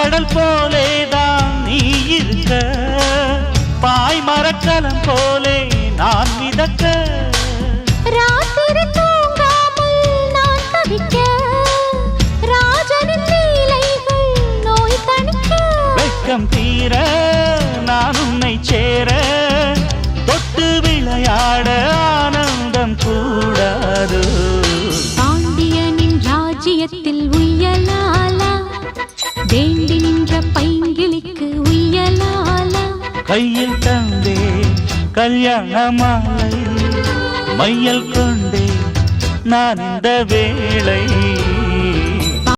பார்க்கடல் போலேதான் நீ இருக்க, பாய் மரக்கலம் போலே நான் மிதக்க, ராத்திரி தூங்காமல் நான் தவிக்க, ராஜனின் லீலைகள் நோய் தணிக்க, வெட்கம் தீர நான் உன்னை சேர, தொட்டு விளையாட ஆனந்தம் கூடாது. பாண்டியனின் ராஜ்யத்தில் உய்யலாலா, வேண்டி நின்ற பைங்கிளிக்கு உய்யலாலா, கையில் தந்தே கல்யாண மாலை, மையல் கொண்டே நான் இந்த வேளை